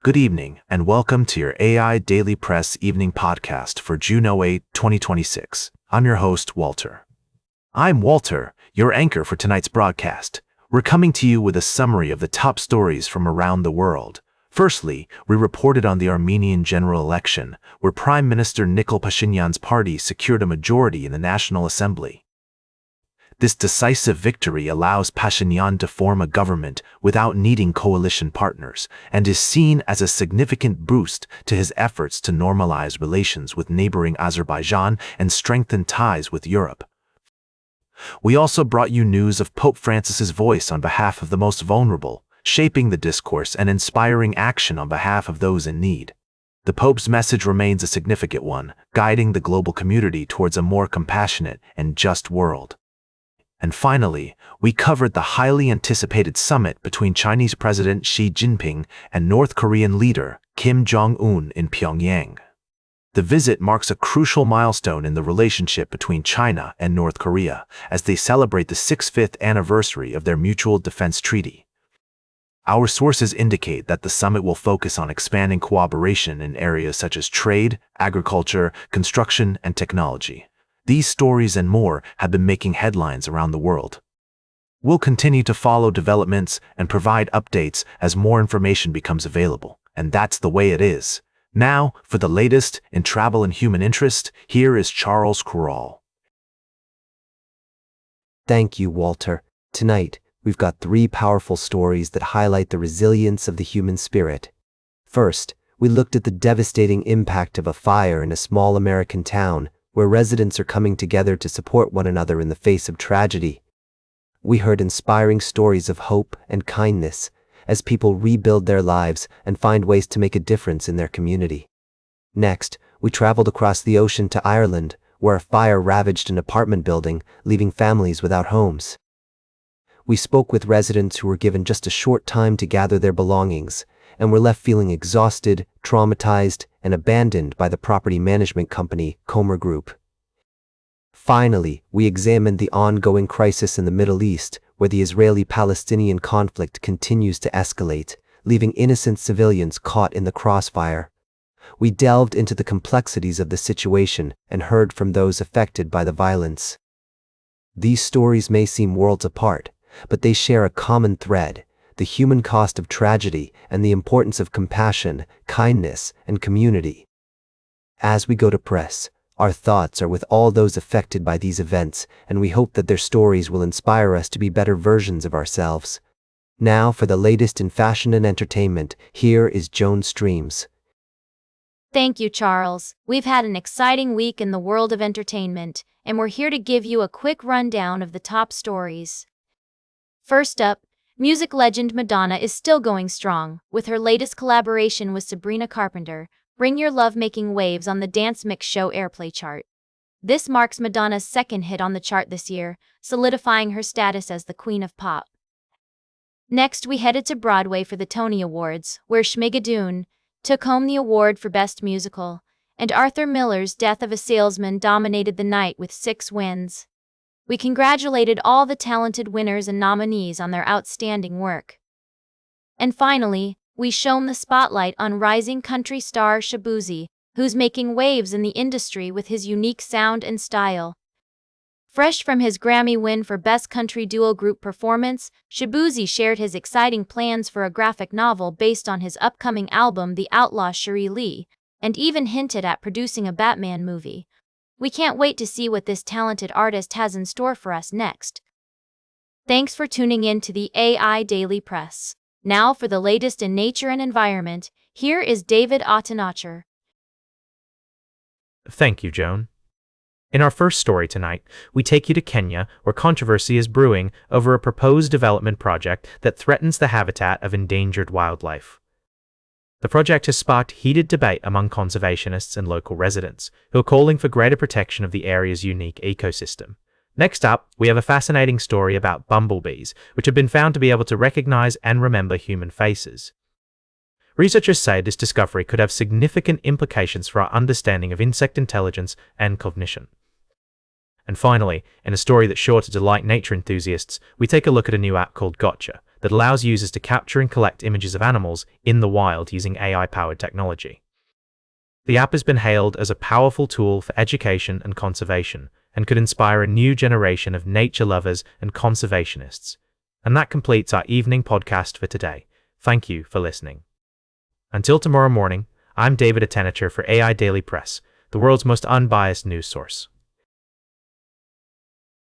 Good evening, and welcome to your AI Daily Press evening podcast for June 8, 2026. I'm your host, Walter. I'm Walter, your anchor for tonight's broadcast. We're coming to you with a summary of the top stories from around the world. Firstly, we reported on the Armenian general election, where Prime Minister Nikol Pashinyan's party secured a majority in the National Assembly. This decisive victory allows Pashinyan to form a government without needing coalition partners and is seen as a significant boost to his efforts to normalize relations with neighboring Azerbaijan and strengthen ties with Europe. We also brought you news of Pope Francis's voice on behalf of the most vulnerable, shaping the discourse and inspiring action on behalf of those in need. The Pope's message remains a significant one, guiding the global community towards a more compassionate and just world. And finally, we covered the highly anticipated summit between Chinese President Xi Jinping and North Korean leader Kim Jong-un in Pyongyang. The visit marks a crucial milestone in the relationship between China and North Korea as they celebrate the 65th anniversary of their mutual defense treaty. Our sources indicate that the summit will focus on expanding cooperation in areas such as trade, agriculture, construction, and technology. These stories and more have been making headlines around the world. We'll continue to follow developments and provide updates as more information becomes available, and that's the way it is. Now, for the latest in travel and human interest, here is Charles Corral. Thank you, Walter. Tonight, we've got 3 powerful stories that highlight the resilience of the human spirit. First, we looked at the devastating impact of a fire in a small American town, where residents are coming together to support one another in the face of tragedy. We heard inspiring stories of hope and kindness as people rebuild their lives and find ways to make a difference in their community. Next, we traveled across the ocean to Ireland, where a fire ravaged an apartment building, leaving families without homes. We spoke with residents who were given just a short time to gather their belongings, and were left feeling exhausted, traumatized, and abandoned by the property management company, Comer Group. Finally, we examined the ongoing crisis in the Middle East, where the Israeli-Palestinian conflict continues to escalate, leaving innocent civilians caught in the crossfire. We delved into the complexities of the situation and heard from those affected by the violence. These stories may seem worlds apart, but they share a common thread: the human cost of tragedy and the importance of compassion, kindness, and community. As we go to press, our thoughts are with all those affected by these events, and we hope that their stories will inspire us to be better versions of ourselves. Now, for the latest in fashion and entertainment, here is Joan Streams. Thank you, Charles. We've had an exciting week in the world of entertainment, and we're here to give you a quick rundown of the top stories. First up, music legend Madonna is still going strong, with her latest collaboration with Sabrina Carpenter, Bring Your Love making waves on the Dance Mix Show Airplay chart. This marks Madonna's second hit on the chart this year, solidifying her status as the Queen of Pop. Next, we headed to Broadway for the Tony Awards, where Schmigadoon took home the award for Best Musical, and Arthur Miller's Death of a Salesman dominated the night with 6 wins. We congratulated all the talented winners and nominees on their outstanding work. And finally, we shone the spotlight on rising country star Shaboozey, who's making waves in the industry with his unique sound and style. Fresh from his Grammy win for Best Country Duo Group Performance, Shaboozey shared his exciting plans for a graphic novel based on his upcoming album The Outlaw Cherie Lee, and even hinted at producing a Batman movie. We can't wait to see what this talented artist has in store for us next. Thanks for tuning in to the AI Daily Press. Now for the latest in nature and environment, here is David Ottenacher. Thank you, Joan. In our first story tonight, we take you to Kenya, where controversy is brewing over a proposed development project that threatens the habitat of endangered wildlife. The project has sparked heated debate among conservationists and local residents, who are calling for greater protection of the area's unique ecosystem. Next up, we have a fascinating story about bumblebees, which have been found to be able to recognize and remember human faces. Researchers say this discovery could have significant implications for our understanding of insect intelligence and cognition. And finally, in a story that's sure to delight nature enthusiasts, we take a look at a new app called Gotcha, that allows users to capture and collect images of animals in the wild using AI-powered technology. The app has been hailed as a powerful tool for education and conservation, and could inspire a new generation of nature lovers and conservationists. And that completes our evening podcast for today. Thank you for listening. Until tomorrow morning, I'm David Attenacher for AI Daily Press, the world's most unbiased news source.